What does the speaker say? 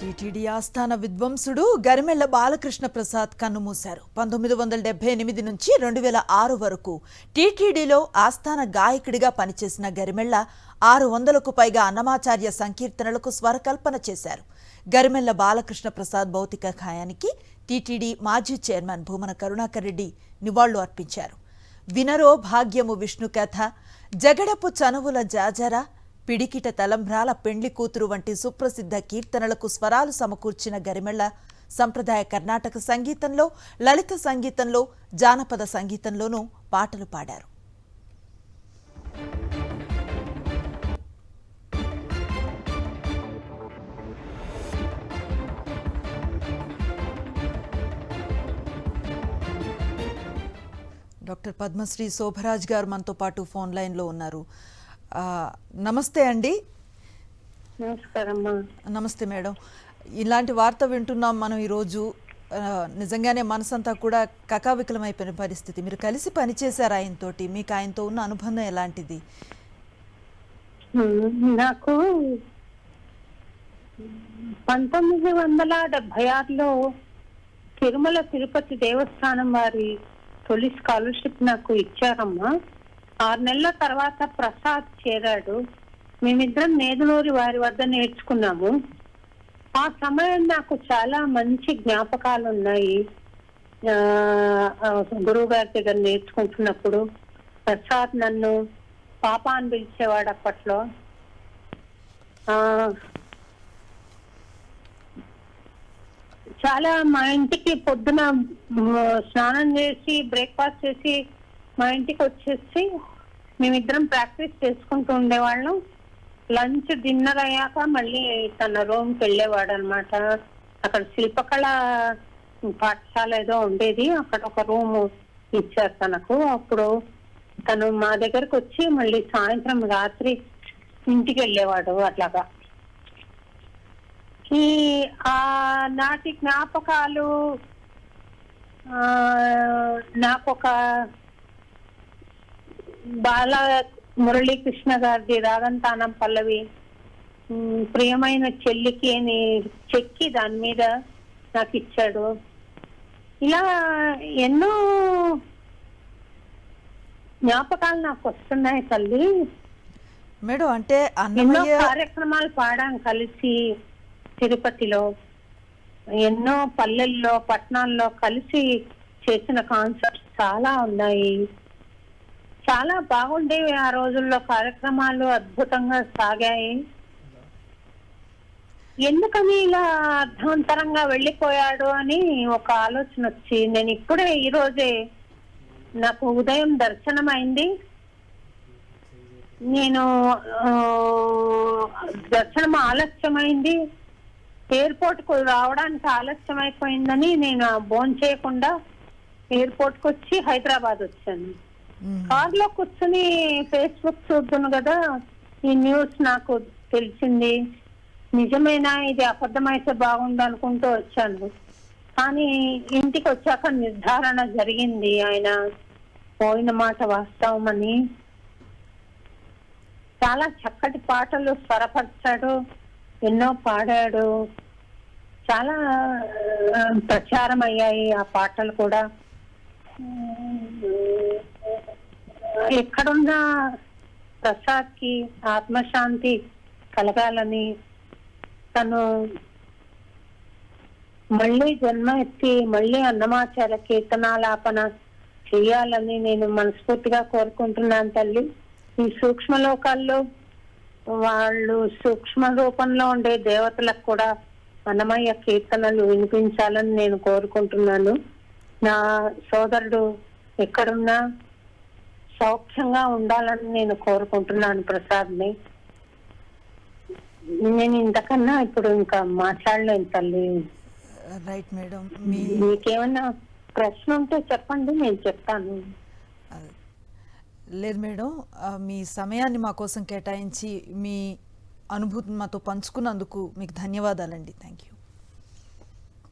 TTD ఆస్థాన విద్వాంసుడు గరిమెళ్ల బాలకృష్ణ ప్రసాద్ కన్నుమూశారు. 1978 నుంచి 2006 వరకు టీటీడీలో ఆస్థాన గాయకుడిగా పనిచేసిన గరిమెళ్ల 600కు పైగా అన్నమాచార్య సంకీర్తనలకు స్వరకల్పన చేశారు. గరిమెళ్ల బాలకృష్ణ ప్రసాద్ భౌతిక కాయానికి టీటీడీ మాజీ చైర్మన్ భూమన కరుణాకర్ రెడ్డి నివాళులు అర్పించారు. వినరో భాగ్యము విష్ణు కథ, జగడపు చనువుల జాజర, పిడికిట తలంబ్రాల పెండ్లి కూతురు వంటి సుప్రసిద్ధ కీర్తనలకు స్వరాలు సమకూర్చిన గరిమెళ్ల సంప్రదాయ కర్ణాటక సంగీతంలో, లలిత సంగీతంలో, జానపద సంగీతంలోనూ పాటలు పాడారు. డాక్టర్ పద్మశ్రీ శోభరాజ్ గారు మనతో పాటు ఫోన్ లైన్లో ఉన్నారు. నమస్తే అండి. నమస్తే మేడం. ఇలాంటి వార్త వింటున్నాం మనం ఈరోజు. నిజంగానే మనసంతా కూడా కకావికలమైపోయిన పరిస్థితి. మీరు కలిసి పనిచేశారు ఆయనతోటి, మీకు ఆయనతో ఉన్న అనుబంధం ఎలాంటిది? నాకు 1976లో తిరుమల తిరుపతి దేవస్థానం వారి తొలి స్కాలర్షిప్ నాకు ఇచ్చారమ్మా. 6 నెలల తర్వాత ప్రసాద్ చేరాడు. మేమిద్దరం నేదునూరి వారి వద్ద నేర్చుకున్నాము. ఆ సమయం నాకు చాలా మంచి జ్ఞాపకాలు ఉన్నాయి. గురువు గారి దగ్గర నేర్చుకుంటున్నప్పుడు ప్రసాద్ నన్ను పాప అని పిలిచేవాడు. అప్పట్లో చాలా మా ఇంటికి పొద్దున స్నానం చేసి బ్రేక్ఫాస్ట్ చేసి మా ఇంటికి వచ్చేసి మేమిద్దరం ప్రాక్టీస్ చేసుకుంటూ ఉండేవాళ్ళం. లంచ్ డిన్నర్ అయ్యాక మళ్ళీ తన రూమ్కి వెళ్ళేవాడు అనమాట. అక్కడ శిల్పకళ పాఠశాల ఏదో ఉండేది, అక్కడ ఒక రూమ్ ఇచ్చారు తనకు. అప్పుడు తను మా దగ్గరకు వచ్చి మళ్ళీ సాయంత్రం రాత్రి ఇంటికి వెళ్ళేవాడు. అట్లాగా ఈ నాటి జ్ఞాపకాలు నాకొక బాల మురళీకృష్ణ గారిది రాగంతానం పల్లవి, ప్రియమైన చెల్లికి అని చెక్కి దాని మీద నాకు ఇచ్చాడు. ఇలా ఎన్నో జ్ఞాపకాలు నాకు వస్తున్నాయి తల్లి. మేడం అంటే ఎన్నో కార్యక్రమాలు పాడాం కలిసి తిరుపతిలో, ఎన్నో పల్లెల్లో పట్టణాల్లో కలిసి చేసిన కాన్సర్ట్స్ చాలా ఉన్నాయి. చాలా బాగుండేవి ఆ రోజుల్లో. కార్యక్రమాలు అద్భుతంగా సాగాయి. ఎందుకని ఇలా అర్థవంతరంగా వెళ్ళిపోయాడు అని ఒక ఆలోచన వచ్చి నేను ఇప్పుడే ఈ రోజే నాకు ఉదయం దర్శనం అయింది. నేను దర్శనం ఆలస్యమైంది, ఎయిర్పోర్ట్ కు రావడానికి ఆలస్యం అయిపోయిందని నేను భోంచేయకుండా ఎయిర్పోర్ట్ కు వచ్చి హైదరాబాద్ వచ్చాను. కార్ లో కూర్చుని ఫేస్బుక్ చూద్దాను కదా, ఈ న్యూస్ నాకు తెలిసింది. నిజమేనా, ఇది అబద్ధమైతే బాగుండు అనుకుంటూ వచ్చాను. కానీ ఇంటికి వచ్చాక నిర్ధారణ జరిగింది, ఆయన పోయిన మాట వాస్తవం అని. చాలా చక్కటి పాటలు స్వరపరిచాడు, ఎన్నో పాడాడు, చాలా ప్రచారం అయ్యాయి ఆ పాటలు కూడా. ఎక్కడున్నా ప్రసాద్ కి ఆత్మశాంతి కలగాలని, తను మళ్ళీ జన్మ ఎత్తి మళ్ళీ అన్నమాచార్య కీర్తనాలాపన చెయ్యాలని నేను మనస్ఫూర్తిగా కోరుకుంటున్నాను తల్లి. ఈ సూక్ష్మ లోకాల్లో వాళ్ళు సూక్ష్మ రూపంలో ఉండే దేవతలకు కూడా అన్నమయ్య కీర్తనలు వినిపించాలని నేను కోరుకుంటున్నాను. నా సోదరుడు ఎక్కడున్నా సౌఖ్యంగా ఉండాలని నేను కోరుకుంటున్నాను ప్రసాద్ని. నేను ఇంతకన్నా ఇప్పుడు ఇంకా మాట్లాడలేను తల్లి. Right madam. మీకేమన్నా ప్రశ్న ఉంటే చెప్పండి, నేను చెప్తాను. లేదు మేడం, మీ సమయాన్ని మా కోసం కేటాయించి మీ అనుభూతిని మాతో పంచుకున్నందుకు మీకు ధన్యవాదాలండి. Thank you.